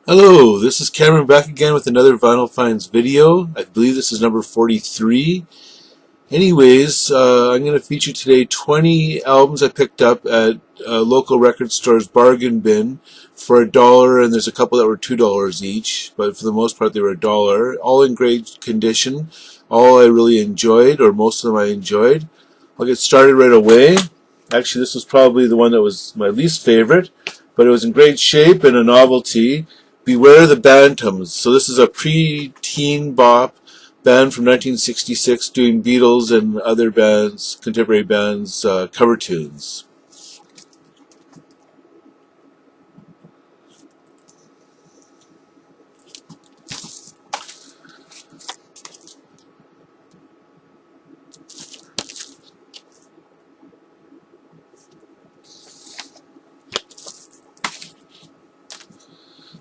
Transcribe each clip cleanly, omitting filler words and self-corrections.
Hello, this is Cameron back again with another Vinyl Finds video. I believe this is number 43. Anyways, I'm going to feature today 20 albums I picked up at local record stores bargain bin for $1, and there's a couple that were $2 each, but for the most part they were $1. All in great condition, all I really enjoyed, or most of them I enjoyed. I'll get started right away. Actually, this was probably the one that was my least favorite, but it was in great shape and a novelty. Beware the Bantams. So this is a pre-teen bop band from 1966 doing Beatles and other bands, contemporary bands, cover tunes.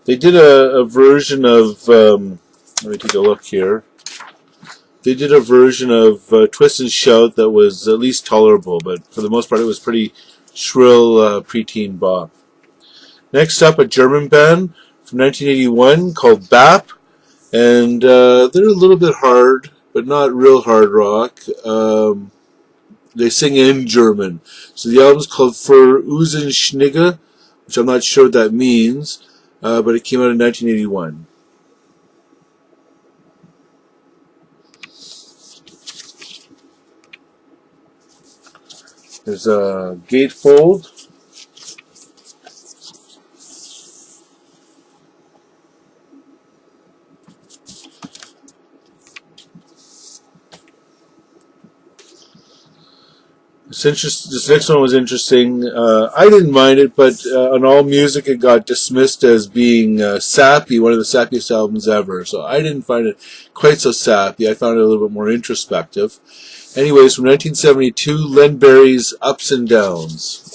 They did a version of, let me take a look here. They did a version of Twist and Shout that was at least tolerable, but for the most part it was pretty shrill preteen bop. Next up, a German band from 1981 called BAP, and they're a little bit hard, but not real hard rock. They sing in German. So the album's called Für Usen Schnigge, which I'm not sure what that means. But it came out in 1981. There's a gatefold. This next one was interesting. I didn't mind it, but on AllMusic it got dismissed as being sappy, one of the sappiest albums ever. So I didn't find it quite so sappy. I found it a little bit more introspective. Anyways, from 1972, Len Barry's Ups and Downs.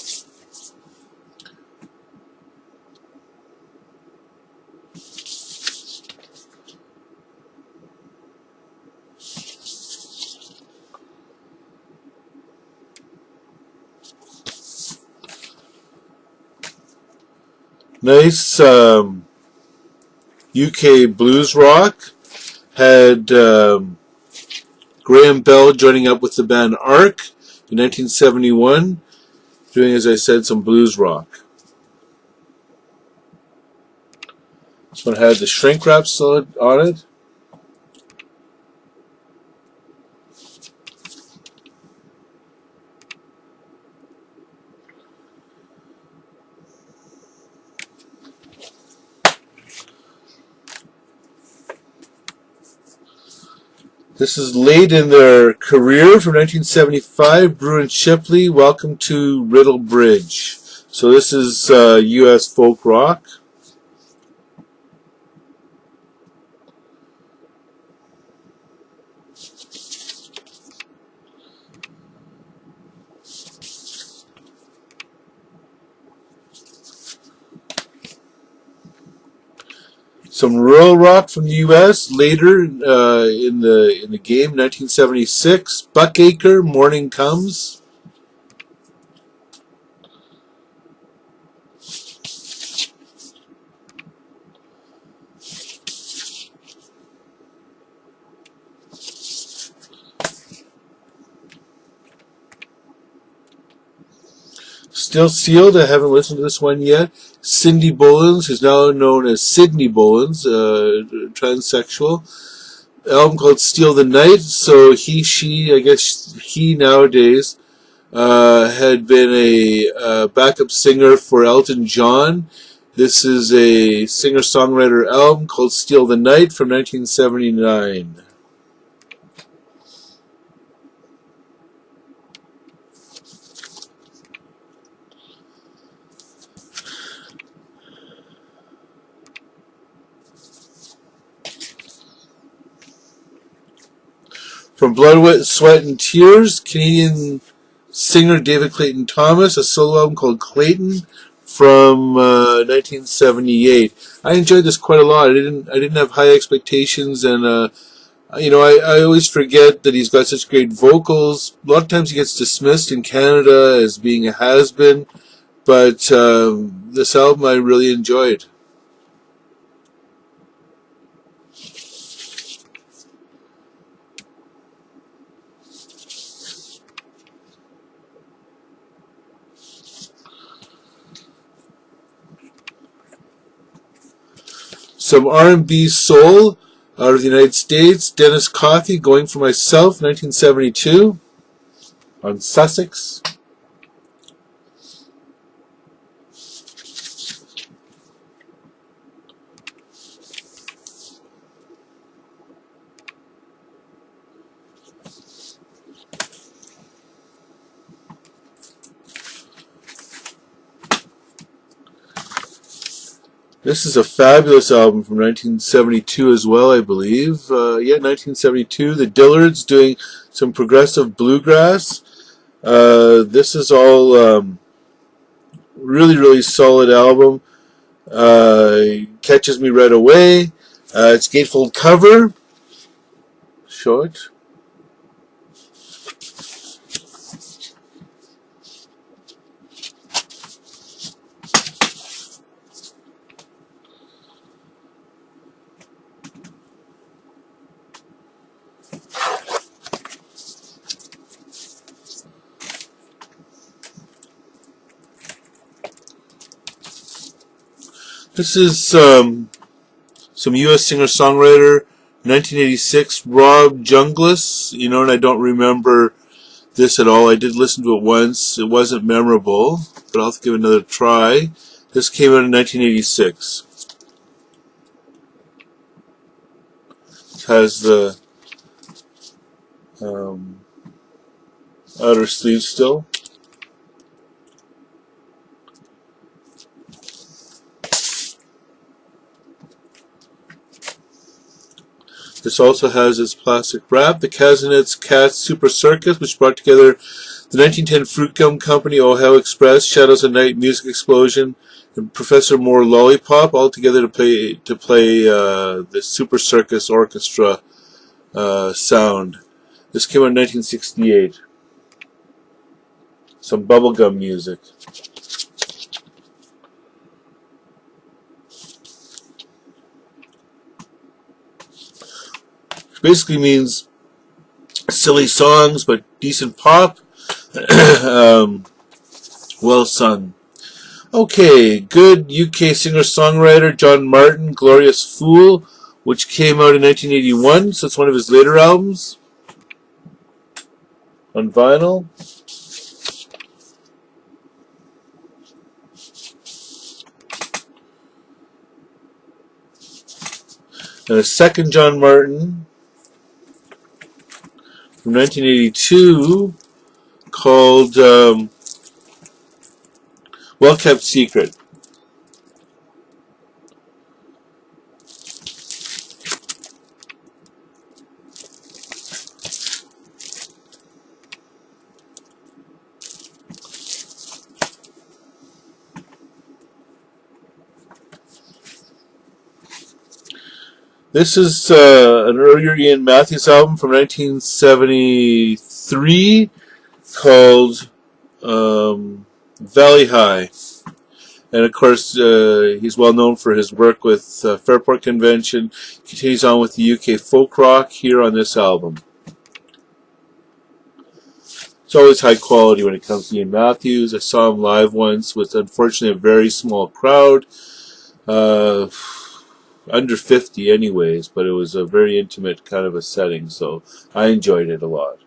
Nice UK blues rock. Had Graham Bell joining up with the band Arc in 1971, doing, as I said, some blues rock. This one had the shrink wrap solid on it. This is late in their career from 1975. Bruin Shipley, Welcome to Riddle Bridge. So this is U.S. folk rock. Some rural rock from the U.S. later in the game, 1976. Buckacre, Morning Comes. Still Sealed, I haven't listened to this one yet. Cindy Bolins, who's now known as Sydney Bolins, transsexual. Album called Steal the Night. So she, I guess he nowadays, had been a backup singer for Elton John. This is a singer-songwriter album called Steal the Night from 1979. From Blood, Sweat, and Tears, Canadian singer David Clayton Thomas, a solo album called Clayton from 1978. I enjoyed this quite a lot. I didn't have high expectations, and I always forget that he's got such great vocals. A lot of times he gets dismissed in Canada as being a has-been, but this album I really enjoyed. Some R&B soul out of the United States. Dennis Coffey, Going for Myself, 1972, on Sussex. This is a fabulous album from 1972 as well, I believe. Yeah, 1972. The Dillards doing some progressive bluegrass. This is all really, really solid album. Catches me right away. It's gatefold cover. Show it. This is some U.S. singer-songwriter, 1986, Rob Jungles. You know, and I don't remember this at all. I did listen to it once. It wasn't memorable, but I'll have to give it another try. This came out in 1986. It has the outer sleeve still. This also has its plastic wrap. The Kasenetz-Katz Super Circus, which brought together the 1910 Fruit Gum Company, Ohio Express, Shadows of Night, Music Explosion, and Professor Moore Lollipop, all together to play the Super Circus Orchestra sound. This came out in 1968. Some bubblegum music. Which basically means silly songs, but decent pop. Well sung. Okay, good UK singer-songwriter John Martin, Glorious Fool, which came out in 1981, so it's one of his later albums on vinyl. And a second John Martin from 1982 called Well Kept Secret. This is an earlier Ian Matthews album from 1973 called Valley High. And of course, he's well known for his work with Fairport Convention. Continues on with the UK folk rock here on this album. It's always high quality when it comes to Ian Matthews. I saw him live once with, unfortunately, a very small crowd. Under 50 anyways, but it was a very intimate kind of a setting, so I enjoyed it a lot.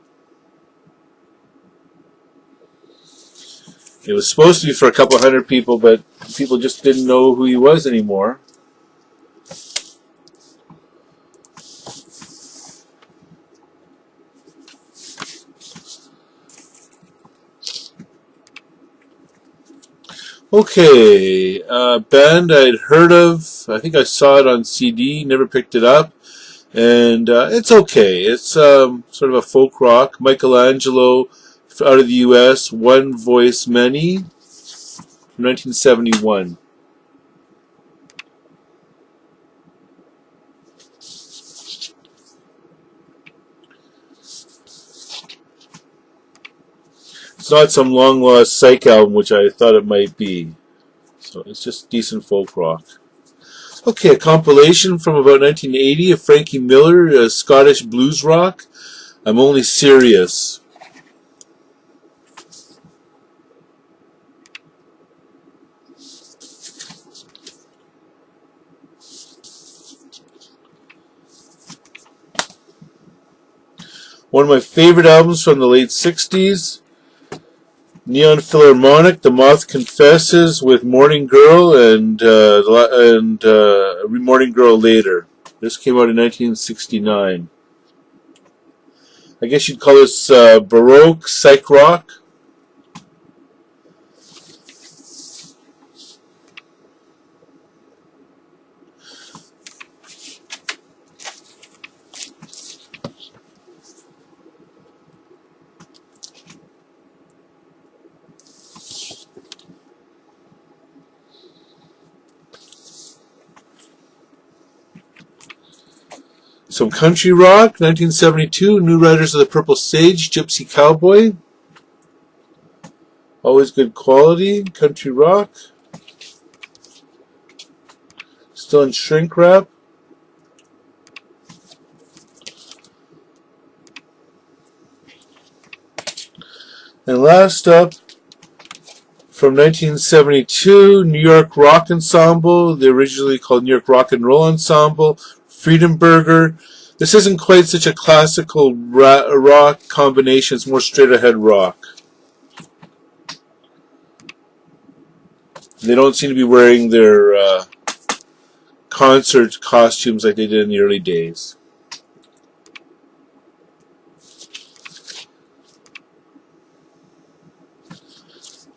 It was supposed to be for a couple hundred people, but people just didn't know who he was anymore. Okay, band I'd heard of. I think I saw it on CD, never picked it up. And it's okay. It's sort of a folk rock. Michelangelo out of the U.S., One Voice Many, from 1971. It's not some long-lost psych album, which I thought it might be. So it's just decent folk rock. Okay, a compilation from about 1980 of Frankie Miller, Scottish blues rock. I'm Only Serious. One of my favorite albums from the late 60s, Neon Philharmonic, The Moth Confesses, with Morning Girl and Morning Girl Later. This came out in 1969. I guess you'd call this Baroque psych rock. Some country rock, 1972, New Riders of the Purple Sage, Gypsy Cowboy. Always good quality, country rock. Still in shrink wrap. And last up, from 1972, New York Rock Ensemble. They're originally called New York Rock and Roll Ensemble. Freedom Burger. This isn't quite such a classical rock combination. It's more straight ahead rock. They don't seem to be wearing their concert costumes like they did in the early days.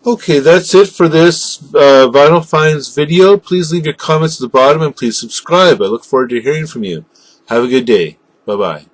Okay, that's it for this Vinyl Finds video. Please leave your comments at the bottom and please subscribe. I look forward to hearing from you. Have a good day. Bye-bye.